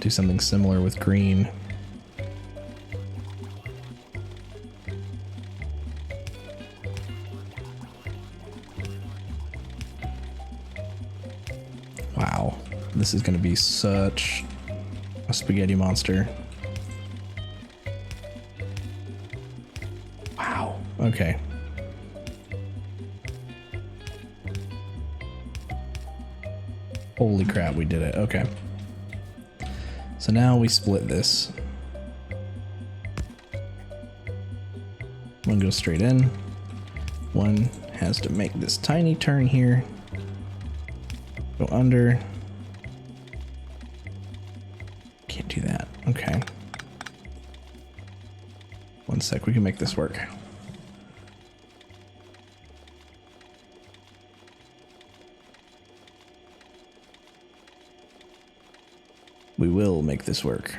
do something similar with green. Wow, this is going to be such a spaghetti monster. Wow, okay. Holy crap, we did it. Okay. So now we split this. One goes straight in. One has to make this tiny turn here. Go under. Can't do that. Okay. One sec, we can make this work. We will make this work.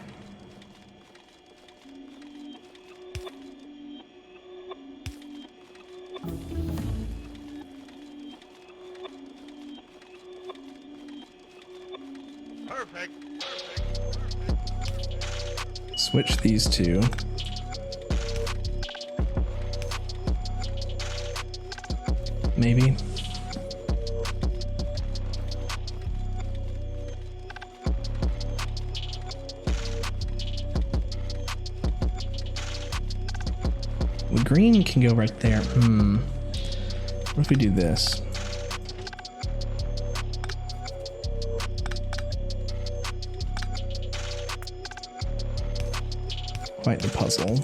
Perfect. Switch these two. Maybe. Well, green can go right there. What if we do this? Quite the puzzle.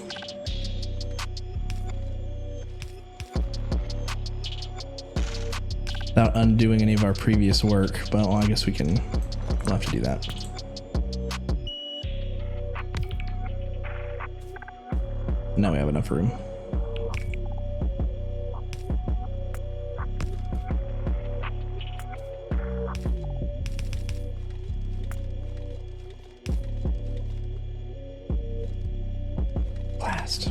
Without undoing any of our previous work, but well, I guess we'll have to do that. Now we have enough room. Blast.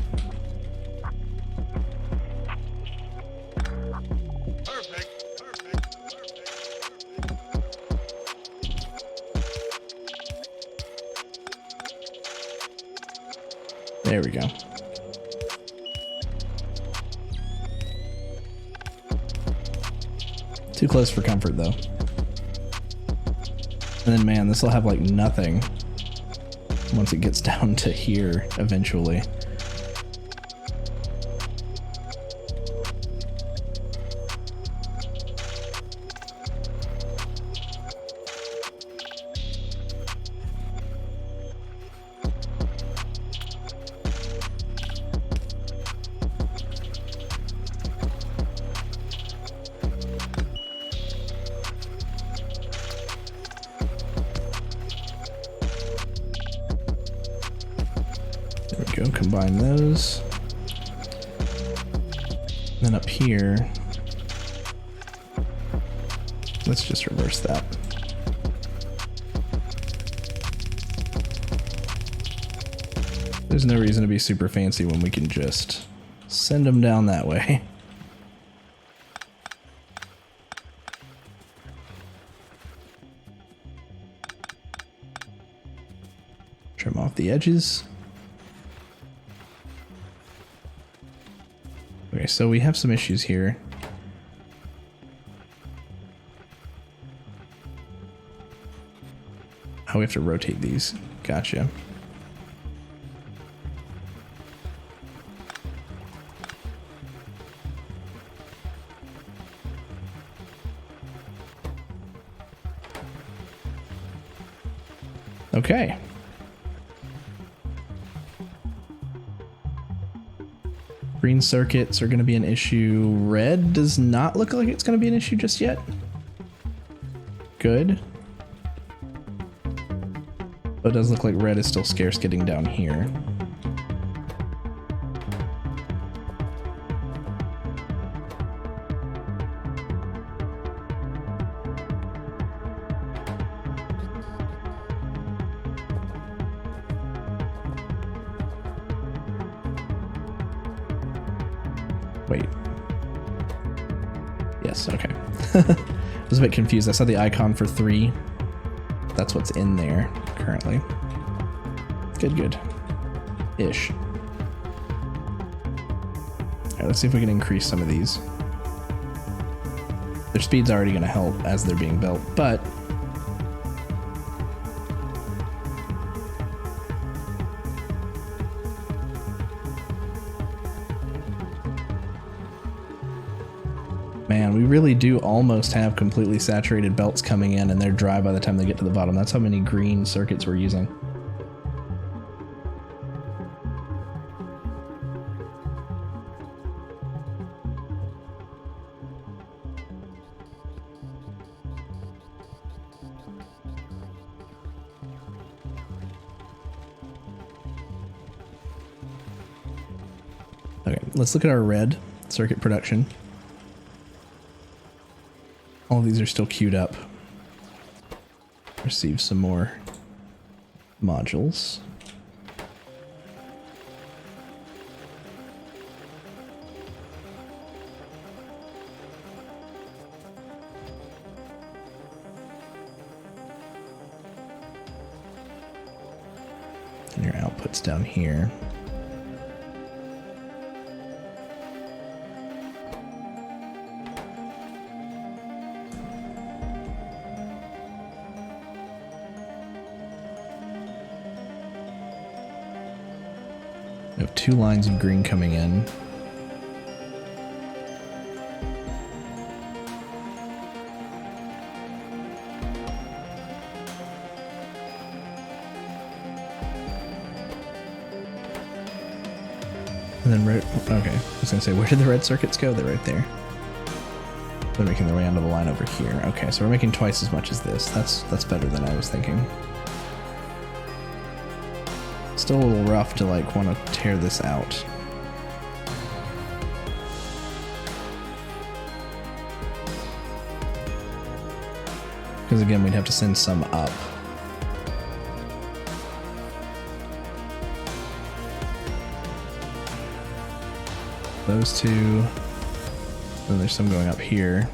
There we go. Too close for comfort though. And then man, this will have like nothing once it gets down to here eventually. There we go, combine those. And then up here, let's just reverse that. There's no reason to be super fancy when we can just send them down that way. Trim off the edges. Okay, so we have some issues here. Oh, we have to rotate these. Gotcha. Okay. Green circuits are going to be an issue. Red does not look like it's going to be an issue just yet. Good. But it does look like red is still scarce getting down here. Wait. Yes, okay. I was a bit confused. I saw the icon for 3. That's what's in there currently. Good, good. Ish. Alright, let's see if we can increase some of these. Their speed's already going to help as they're being built, but man, we really do almost have completely saturated belts coming in, and they're dry by the time they get to the bottom. That's how many green circuits we're using. Okay, let's look at our red circuit production. All of these are still queued up. Receive some more modules. And your output's down here. We have 2 lines of green coming in. And then red, okay, I was gonna say, where did the red circuits go? They're right there. They're making their way onto the line over here. Okay, so we're making twice as much as this. That's better than I was thinking. Still a little rough to like want to tear this out. Because again, we'd have to send some up. Those 2. Then there's some going up here.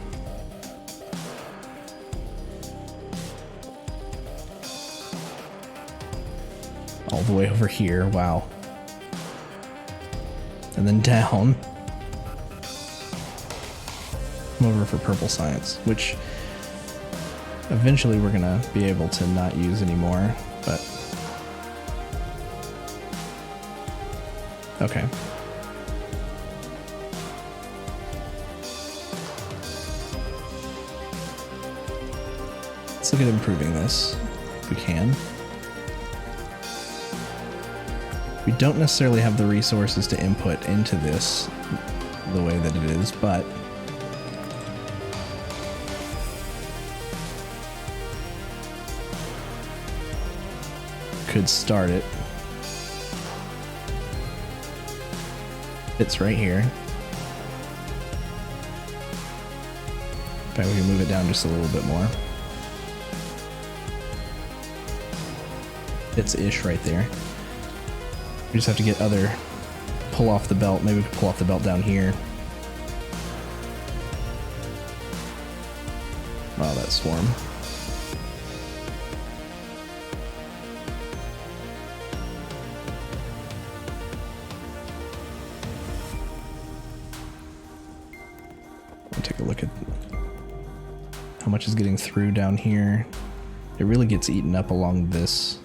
All the way over here, wow. And then down. I'm over for purple science, which eventually we're gonna be able to not use anymore, but okay. Let's look at improving this if we can. We don't necessarily have the resources to input into this the way that it is, but could start it. It's right here. In fact, we can move it down just a little bit more. It's ish right there. We just have to get other pull off the belt. Maybe we could pull off the belt down here. Wow, that swarm. I'll take a look at how much is getting through down here. It really gets eaten up along this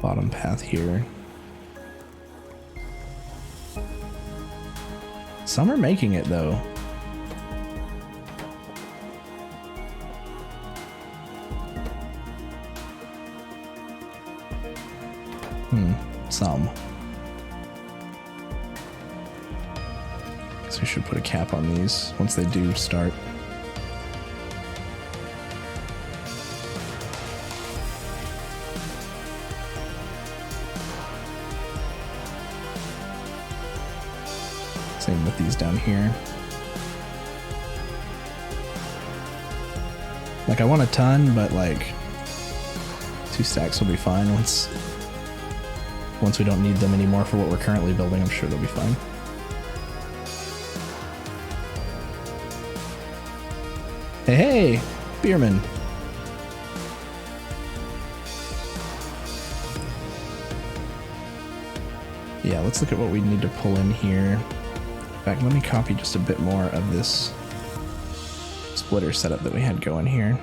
bottom path here. Some are making it though. Some. Guess we should put a cap on these once they do start. Same with these down here. Like, I want a ton, but like 2 stacks will be fine once we don't need them anymore for what we're currently building. I'm sure they'll be fine. Hey, hey, Beerman. Yeah, let's look at what we need to pull in here. In fact, let me copy just a bit more of this splitter setup that we had going here.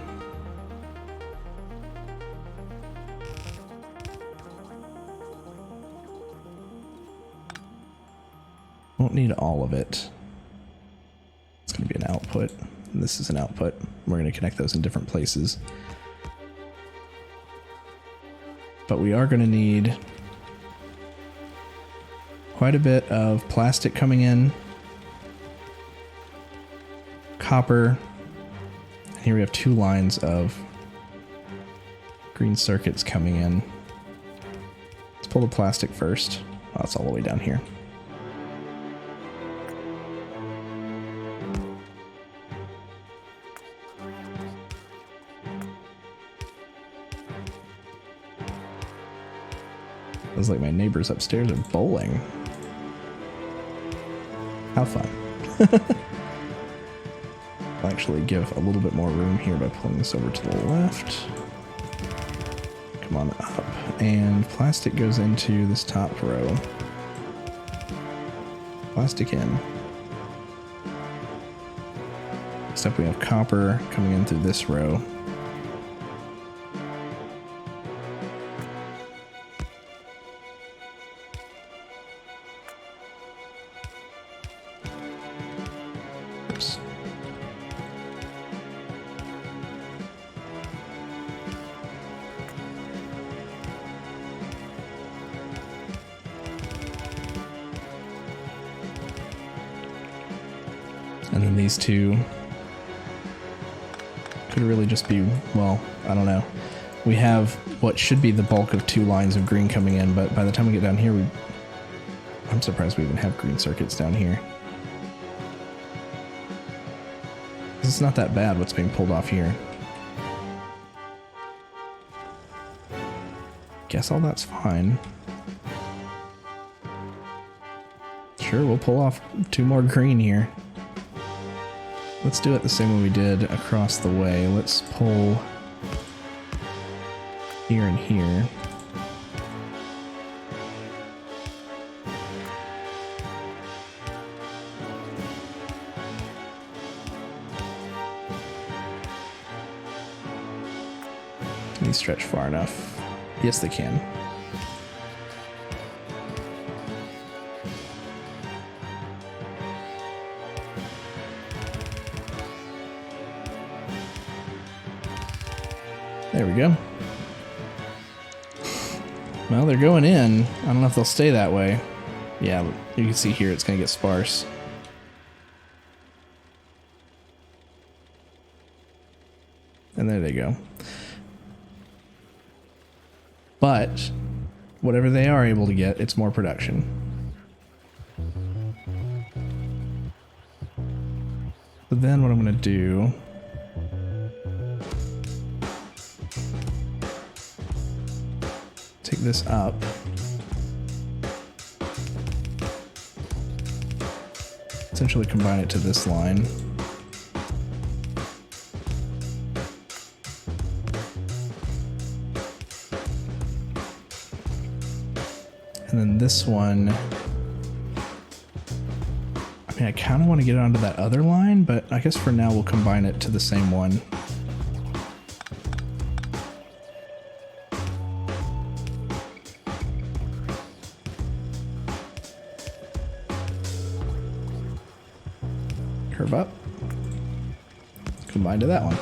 Won't need all of it. It's going to be an output. And this is an output. We're going to connect those in different places. But we are going to need quite a bit of plastic coming in. Copper. And here we have 2 lines of green circuits coming in. Let's pull the plastic first. Oh, it's all the way down here. Sounds like my neighbors upstairs are bowling. How fun. I'll actually give a little bit more room here by pulling this over to the left. Come on up. And plastic goes into this top row. Plastic in. Next up we have copper coming in through this row. And then these two could really just be, well, I don't know. We have what should be the bulk of 2 lines of green coming in, but by the time we get down here, I'm surprised we even have green circuits down here. It's not that bad what's being pulled off here. Guess all that's fine. Sure, we'll pull off 2 more green here. Let's do it the same way we did across the way. Let's pull here and here. Can these stretch far enough? Yes, they can. There we go. Well, they're going in. I don't know if they'll stay that way. Yeah, you can see here it's going to get sparse. And there they go. But whatever they are able to get, it's more production. So then what I'm going to do... take this up. Essentially combine it to this line. And then this one, I mean, I kind of want to get it onto that other line, but I guess for now we'll combine it to the same one. Curve up, combine to that one.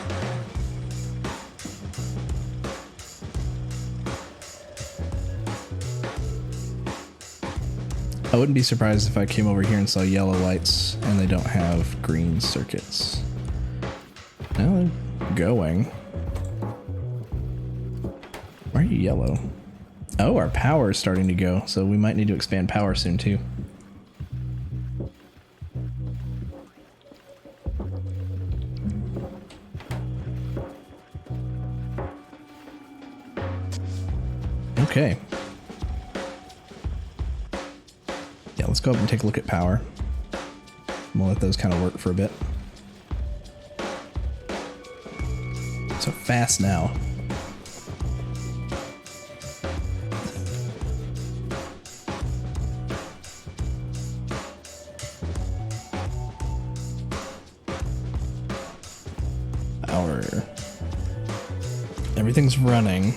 I wouldn't be surprised if I came over here and saw yellow lights and they don't have green circuits. No, they're going. Why are you yellow? Oh, our power is starting to go, so we might need to expand power soon too. Okay. Yeah, let's go up and take a look at power. We'll let those kind of work for a bit. So fast now. power. Everything's running,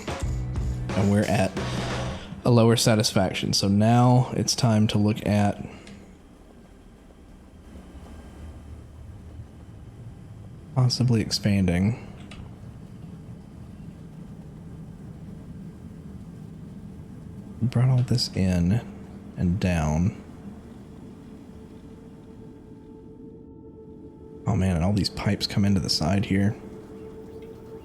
and we're at a lower satisfaction. So now it's time to look at possibly expanding. Brought all this in and down. Oh man, and all these pipes come into the side here.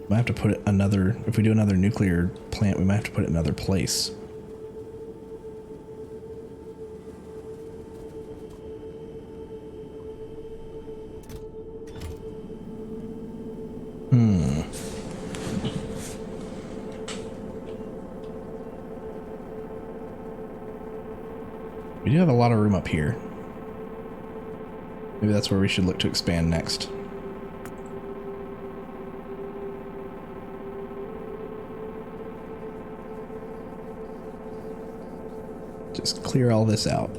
Might have to put it another, if we do another nuclear plant, we might have to put it in another place. We do have a lot of room up here. Maybe that's where we should look to expand next. Just clear all this out.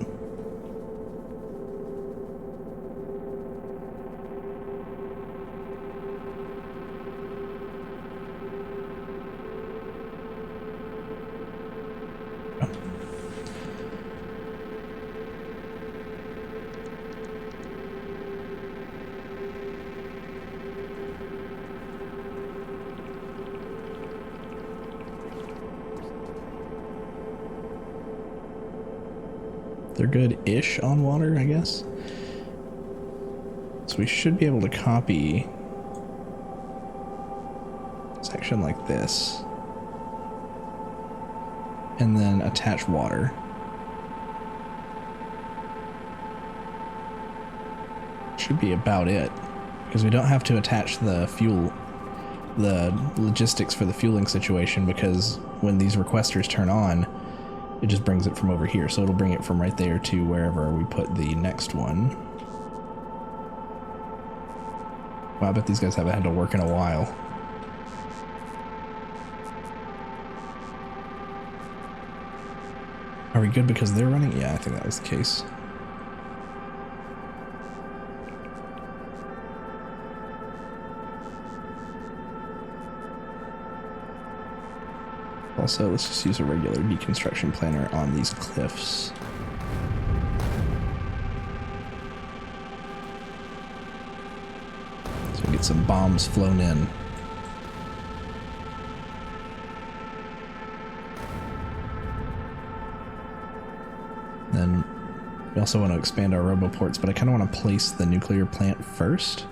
They're good-ish on water, I guess. So we should be able to copy a section like this. And then attach water. Should be about it. Because we don't have to attach the fuel, the logistics for the fueling situation, because when these requesters turn on, it just brings it from over here, so it'll bring it from right there to wherever we put the next one. Wow, I bet these guys haven't had to work in a while. Are we good because they're running? Yeah, I think that was the case. Also, let's just use a regular deconstruction planner on these cliffs. So we get some bombs flown in. Then we also want to expand our roboports, but I kind of want to place the nuclear plant first.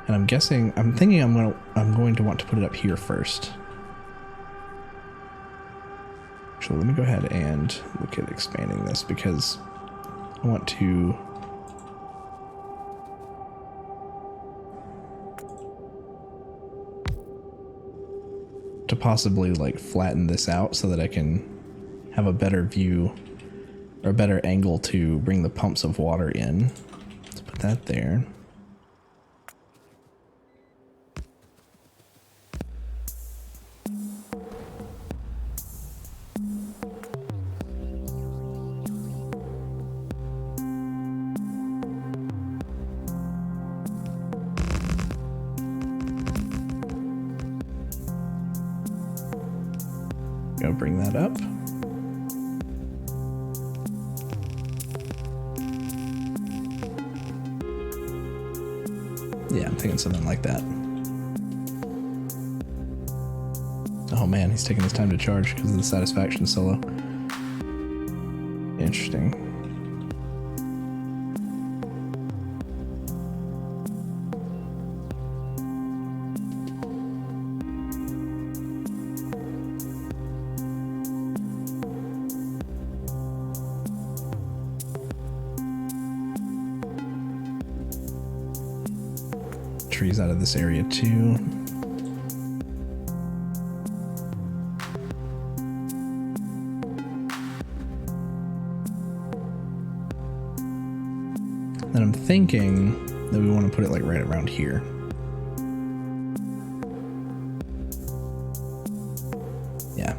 And I'm thinking I'm going to want to put it up here first. Actually, let me go ahead and look at expanding this because I want to possibly like flatten this out so that I can have a better view or a better angle to bring the pumps of water in. Let's put that there. Go bring that up. Yeah, I'm thinking something like that. Oh man, he's taking his time to charge because of the satisfaction solo. Interesting. Trees out of this area too. Then I'm thinking that we want to put it like right around here. Yeah.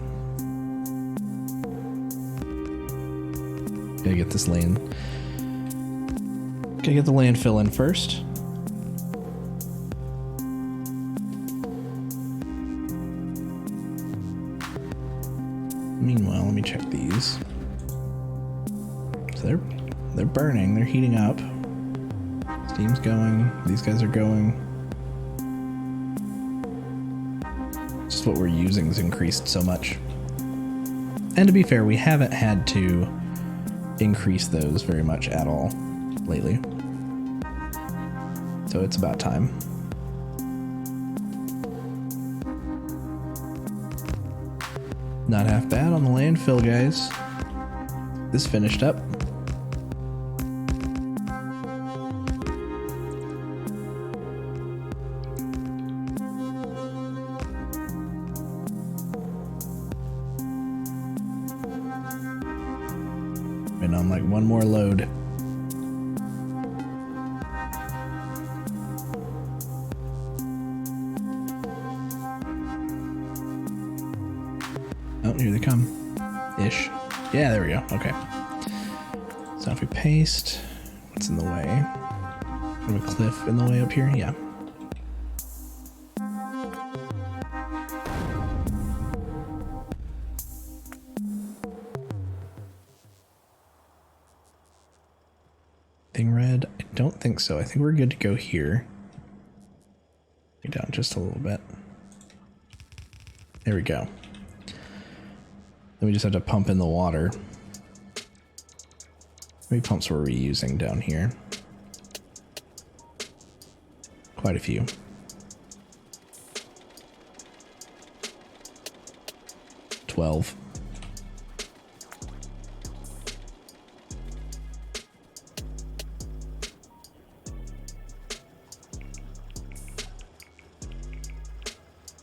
Gotta get this land. Gotta get the landfill in first. me check these. So they're burning, they're heating up. Steam's going, these guys are going. Just what we're using has increased so much. And to be fair, we haven't had to increase those very much at all lately. So it's about time. Not half bad on the landfill, guys. This finished up. And on like one more load. Oh, here they come. Ish. Yeah, there we go. Okay. So if we paste, what's in the way? We have a cliff in the way up here? Yeah. Thing red? I don't think so. I think we're good to go here. Go down just a little bit. There we go. Then we just have to pump in the water. How many pumps were we using down here? Quite a few. $12.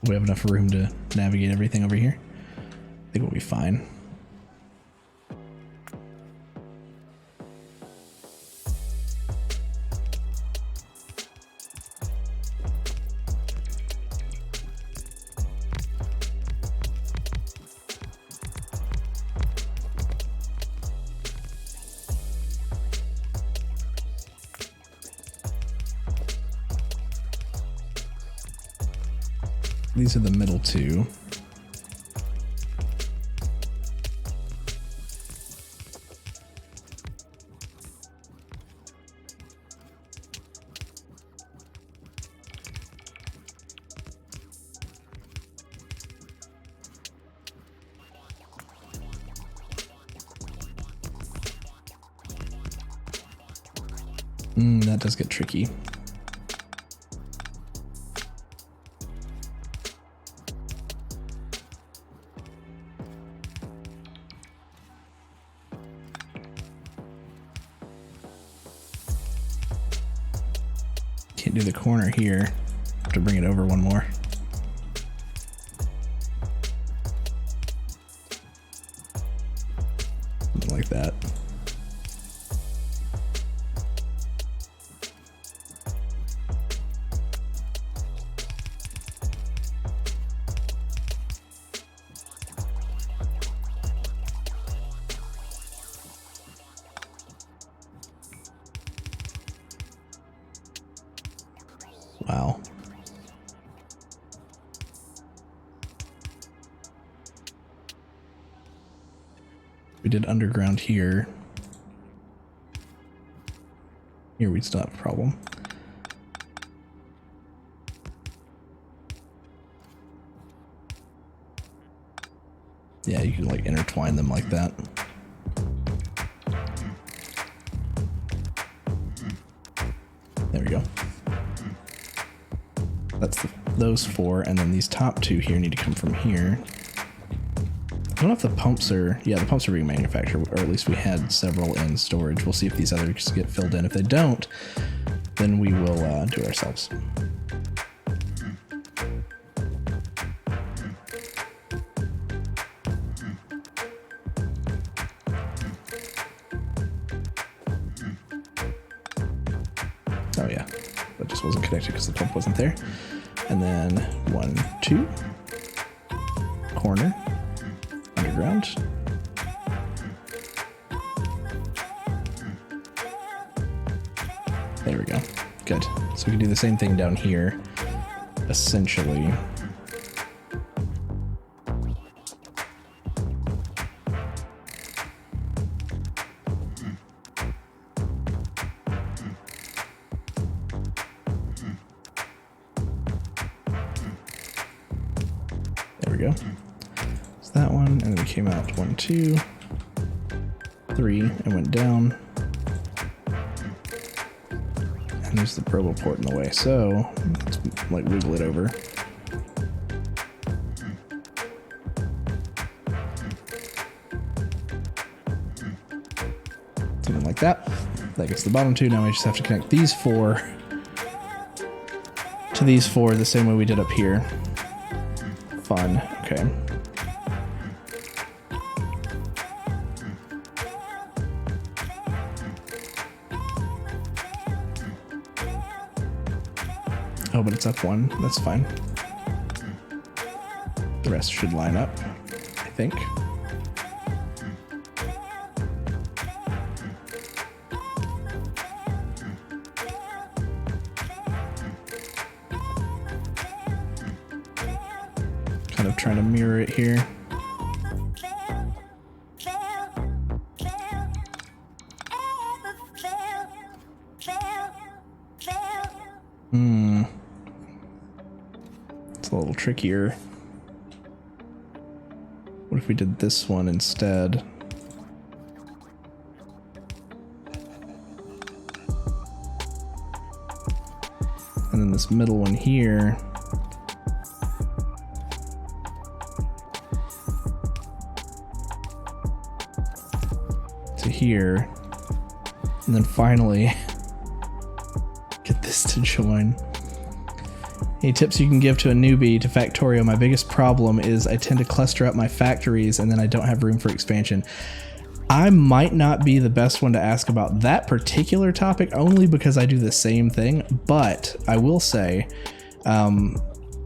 We have enough room to navigate everything over here. I think we'll be fine. These are the middle two. That does get tricky. Can't do the corner here. Have to bring it over one more. Something like that. Wow. We did underground here. Here we still have a problem. Yeah, you can like intertwine them like that. There we go. That's those four, and then these top two here need to come from here. I don't know if the pumps are... Yeah, the pumps are being manufactured, or at least we had several in storage. We'll see if these others get filled in. If they don't, then we will do it ourselves. Oh yeah, that just wasn't connected because the pump wasn't there. And then 1, 2, corner, underground. There we go. Good. So we can do the same thing down here, essentially. go. It's that one, and then we came out 1, 2, 3, and went down. And there's the probo port in the way, so let's like wiggle it over. Something like that. That gets the bottom two. Now we just have to connect these four to these four the same way we did up here. Fun. Okay. Oh, but it's up one. That's fine. The rest should line up, I think. Kind of trying to mirror it here. It's a little trickier. What if we did this one instead? And then this middle one here. To here. And then finally get this to join. Any tips you can give to a newbie to Factorio? My biggest problem is I tend to cluster up my factories and then I don't have room for expansion. I might not be the best one to ask about that particular topic only because I do the same thing, but I will say I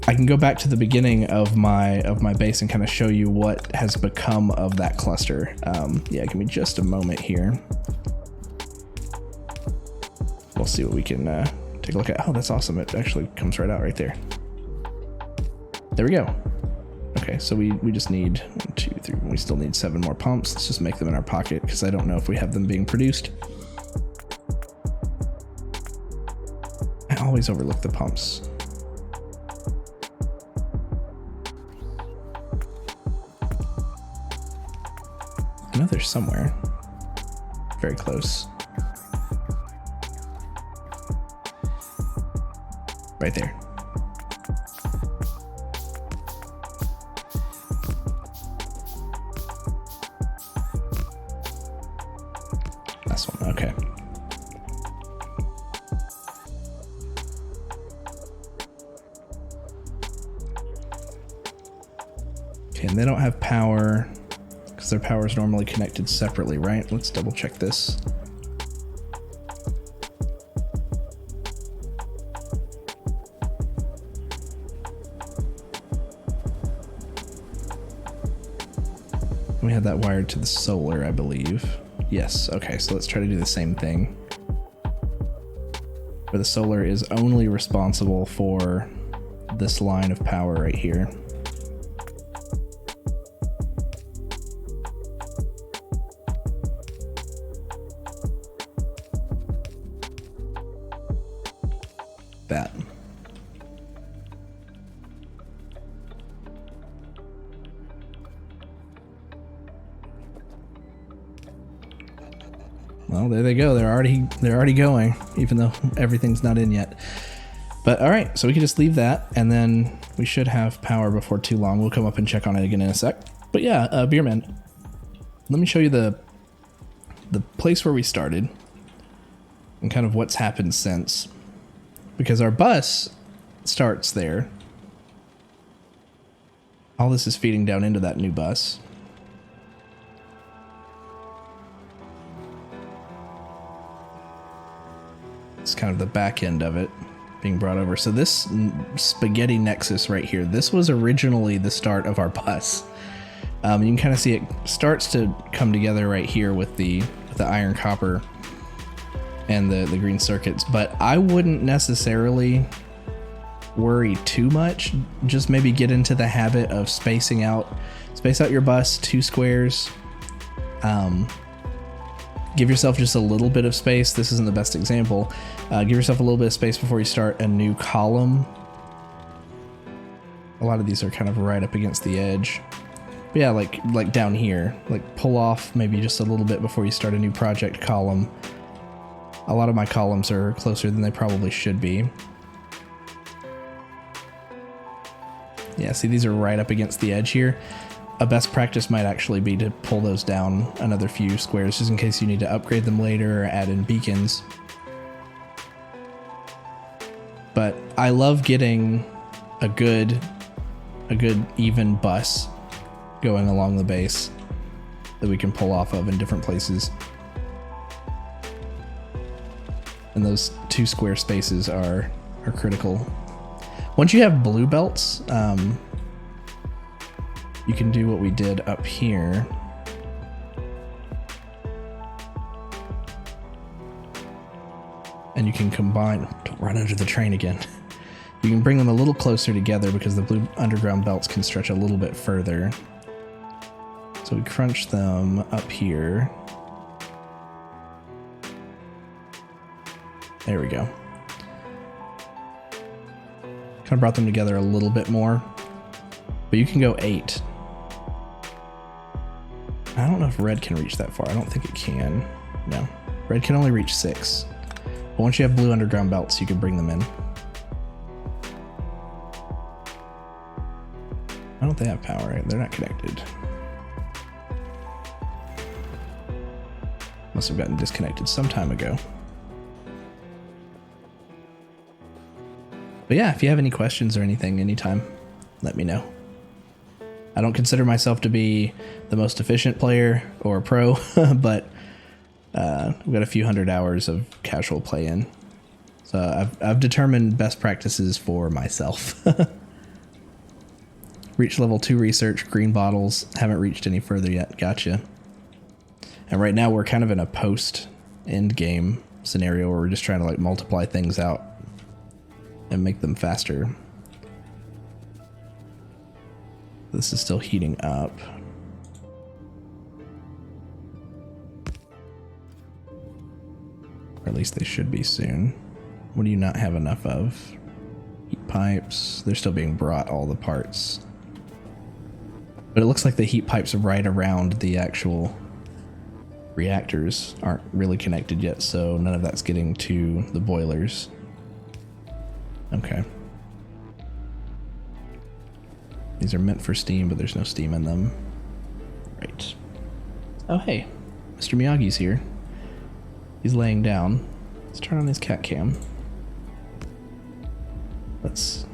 can go back to the beginning of my base and kind of show you what has become of that cluster. Yeah, give me just a moment here. We'll see what we can take a look at. Oh, that's awesome. It actually comes right out right there. There we go. Okay, so we just need 1, 2, 3. We still need 7 more pumps. Let's just make them in our pocket because I don't know if we have them being produced. I always overlook the pumps. I know they're somewhere. Very close. Right there. This one, okay. Okay, and they don't have power because their power is normally connected separately, right? Let's double check this. We had that wired to the solar, I believe. Yes, okay, so let's try to do the same thing. Where the solar is only responsible for this line of power right here. That. Well, there they go. They're already going, even though everything's not in yet. But all right, so we can just leave that, and then we should have power before too long. We'll come up and check on it again in a sec. But yeah, Beerman, let me show you the place where we started and kind of what's happened since, because our bus starts there. All this is feeding down into that new bus. It's kind of the back end of it being brought over. So this spaghetti nexus right here, this was originally the start of our bus. You can kind of see it starts to come together right here with the iron copper and the green circuits, but I wouldn't necessarily worry too much. Just maybe get into the habit of space out your bus 2 squares. Give yourself just a little bit of space. This isn't the best example. Give yourself a little bit of space before you start a new column. A lot of these are kind of right up against the edge. But yeah, like down here, like pull off maybe just a little bit before you start a new project column. A lot of my columns are closer than they probably should be. Yeah, see, these are right up against the edge here. A best practice might actually be to pull those down another few squares just in case you need to upgrade them later or add in beacons. But I love getting a good even bus going along the base that we can pull off of in different places. And those 2 square spaces are critical. Once you have blue belts, you can do what we did up here. And you can combine, don't run under the train again. You can bring them a little closer together because the blue underground belts can stretch a little bit further. So we crunch them up here. There we go. Kind of brought them together a little bit more. But you can go 8. I don't know if red can reach that far. I don't think it can. No. Red can only reach 6. But once you have blue underground belts, you can bring them in. Why don't they have power? Right? They're not connected. Must have gotten disconnected some time ago. But yeah, if you have any questions or anything anytime, let me know. I don't consider myself to be the most efficient player or a pro, but we've got a few hundred hours of casual play in. So I've determined best practices for myself. Reach level 2 research, green bottles. Haven't reached any further yet. Gotcha. And right now we're kind of in a post-end game scenario where we're just trying to like multiply things out and make them faster. This is still heating up. Or at least they should be soon. What do you not have enough of? Heat pipes. They're still being brought, all the parts. But it looks like the heat pipes right around the actual reactors aren't really connected yet, so none of that's getting to the boilers. Okay. These are meant for steam, but there's no steam in them. Right. Oh, hey. Mr. Miyagi's here. He's laying down. Let's turn on his cat cam. Let's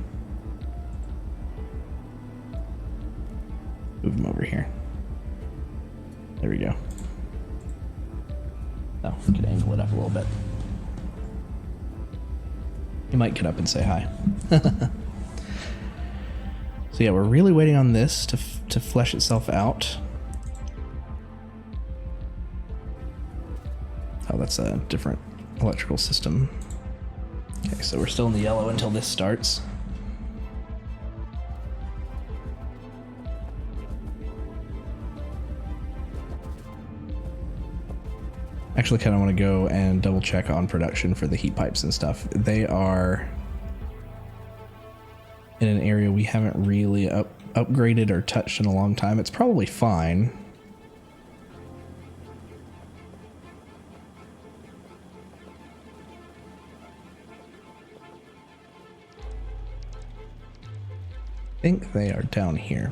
move him over here. There we go. Oh, we could angle it up a little bit. He might get up and say hi. So yeah, we're really waiting on this to flesh itself out. Oh, that's a different electrical system. Okay, so we're still in the yellow until this starts. Actually kind of want to go and double check on production for the heat pipes and stuff. They are in an area we haven't really upgraded or touched in a long time. It's probably fine. I think they are down here.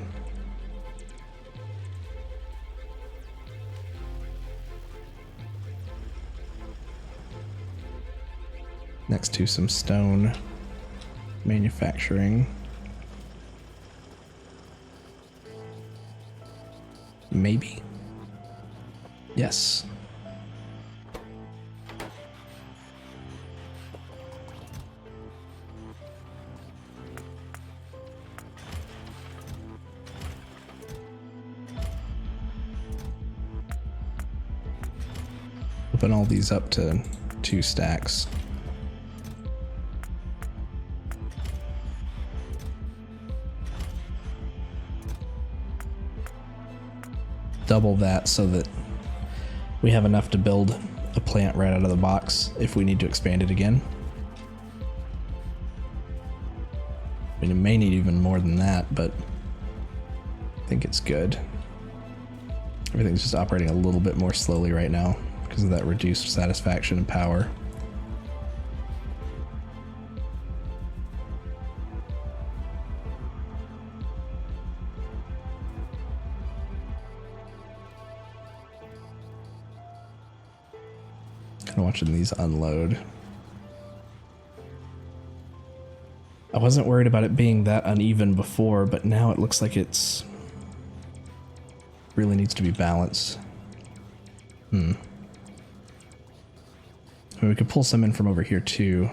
Next to some stone manufacturing. Maybe. Yes. Open all these up to 2 stacks. Double that so that we have enough to build a plant right out of the box if we need to expand it again. mean, it may need even more than that, but I think it's good. Everything's just operating a little bit more slowly right now because of that reduced satisfaction and power. Kind of watching these unload. I wasn't worried about it being that uneven before, but now it looks like it's really needs to be balanced. I mean, we could pull some in from over here too.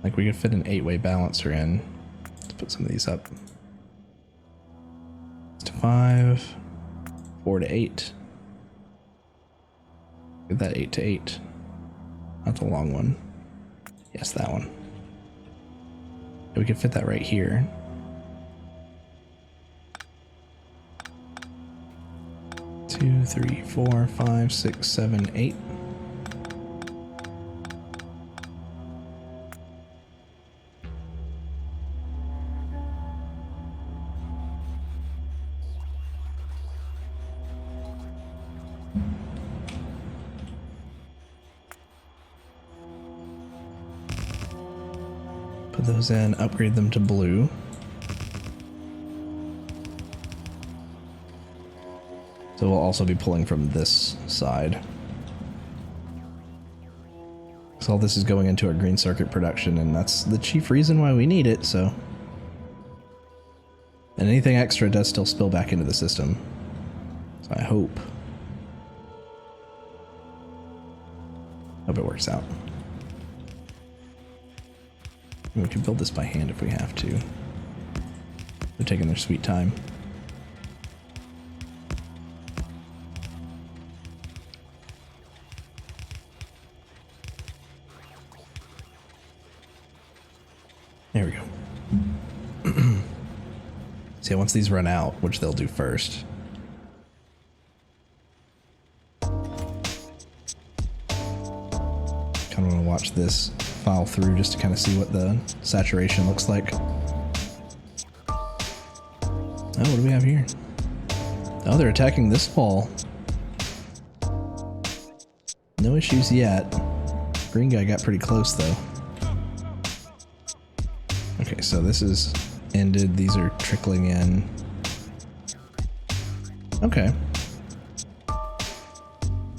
Like we could fit an 8-way balancer in. Let's put some of these up. 6 to 5, 4 to 8. Get that 8 to 8. Not the long one. Yes, that one. We could fit that right here. Two, 3, 4, 5, 6, 7, 8. Put those in, upgrade them to blue. So we'll also be pulling from this side. So all this is going into our green circuit production, and that's the chief reason why we need it, so. And anything extra does still spill back into the system. So I hope it works out. We can build this by hand if we have to. They're taking their sweet time. There we go. So yeah, once these run out, which they'll do first. Kind of want to watch this file through just to kind of see what the saturation looks like. Oh, what do we have here? Oh, they're attacking this wall. No issues yet. Green guy got pretty close though. Okay, so this is ended. These are trickling in. Okay.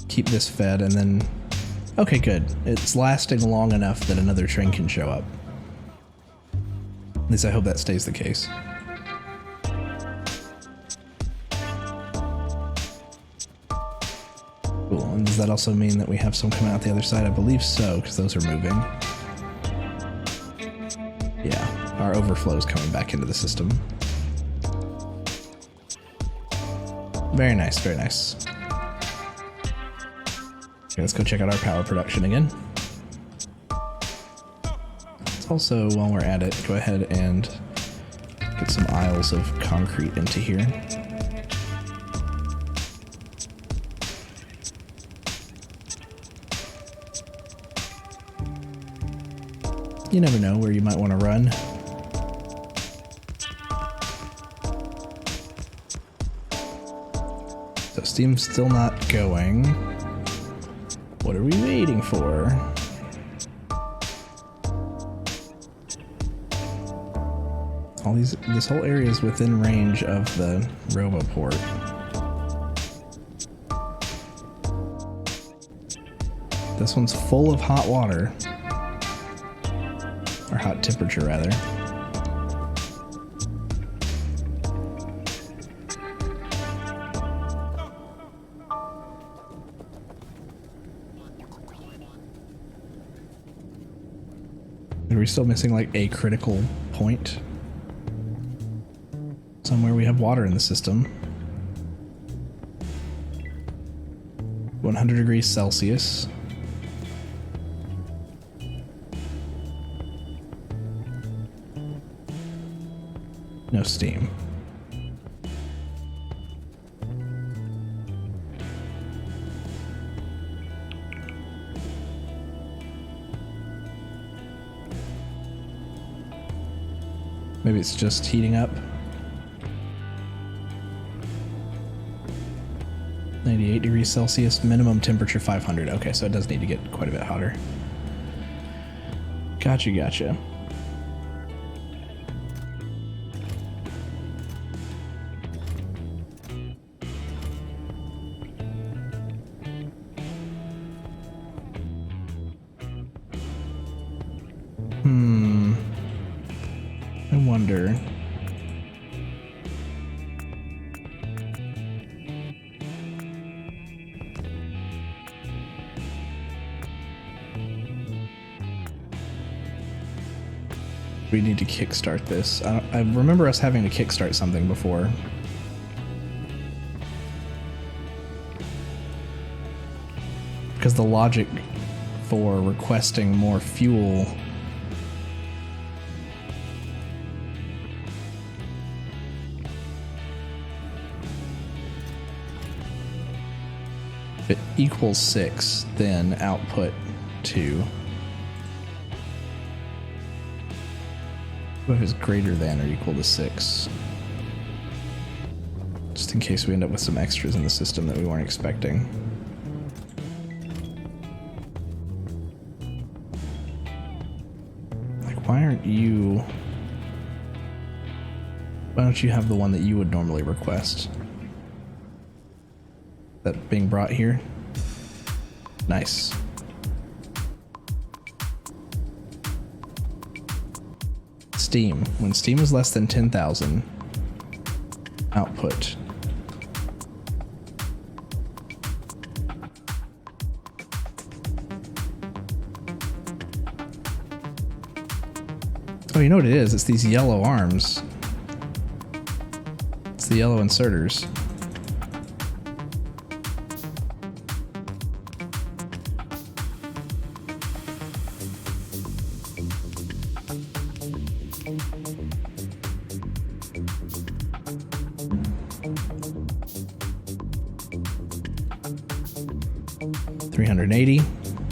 Keep this fed and then... Okay, good. It's lasting long enough that another train can show up. At least I hope that stays the case. Cool, and does that also mean that we have some coming out the other side? I believe so, because those are moving. Yeah, our overflow is coming back into the system. Very nice, very nice. Okay, let's go check out our power production again. Let's also, while we're at it, go ahead and get some aisles of concrete into here. You never know where you might want to run. So steam's still not going. What are we waiting for? This whole area is within range of the RoboPort. This one's full of hot water. Or hot temperature, rather. Are we still missing like a critical point? Somewhere we have water in the system. 100 degrees Celsius. No steam. Maybe it's just heating up. 98 degrees Celsius, minimum temperature 500. Okay, so it does need to get quite a bit hotter. Gotcha, gotcha. I wonder. We need to kickstart this. I remember us having to kickstart something before. Because the logic for requesting more fuel if it equals 6, then output 2. What if it's greater than or equal to 6? Just in case we end up with some extras in the system that we weren't expecting. Like, why aren't you... Why don't you have the one that you would normally request? That being brought here? Nice. Steam. When steam is less than 10,000, output. Oh, you know what it is? It's these yellow arms. It's the yellow inserters.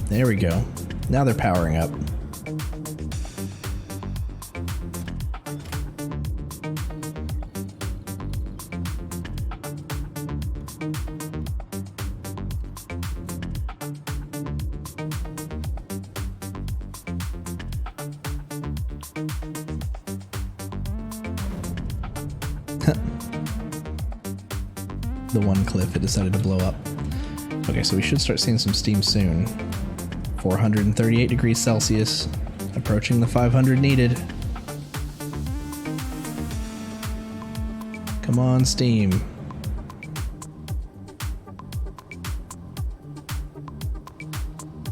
There we go. Now they're powering up. The one cliff it decided to blow up. Okay, so we should start seeing some steam soon. 438 degrees Celsius, approaching the 500 needed. Come on, steam.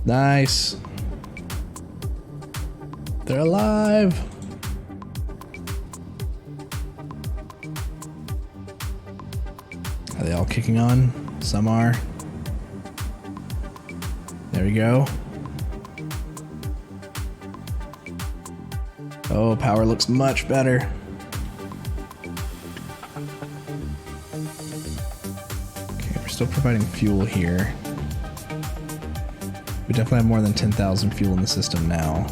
Nice. They're alive. Are they all kicking on? Some are. There we go. Oh, power looks much better. Okay, we're still providing fuel here. We definitely have more than 10,000 fuel in the system now.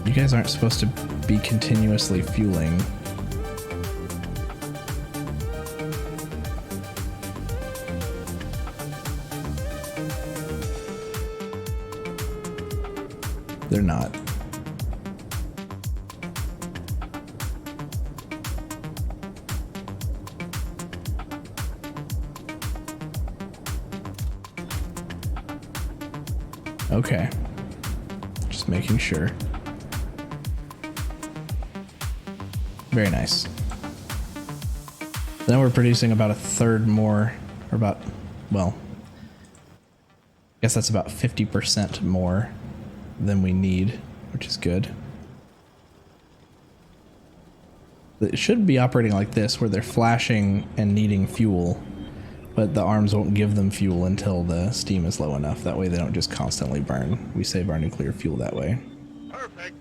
You guys aren't supposed to be continuously fueling. They're not. Okay. Just making sure. Very nice. Then we're producing about a third more, or about, well, I guess that's about 50% more than we need, which is good. It should be operating like this, where they're flashing and needing fuel, but the arms won't give them fuel until the steam is low enough. That way they don't just constantly burn. We save our nuclear fuel that way. Perfect.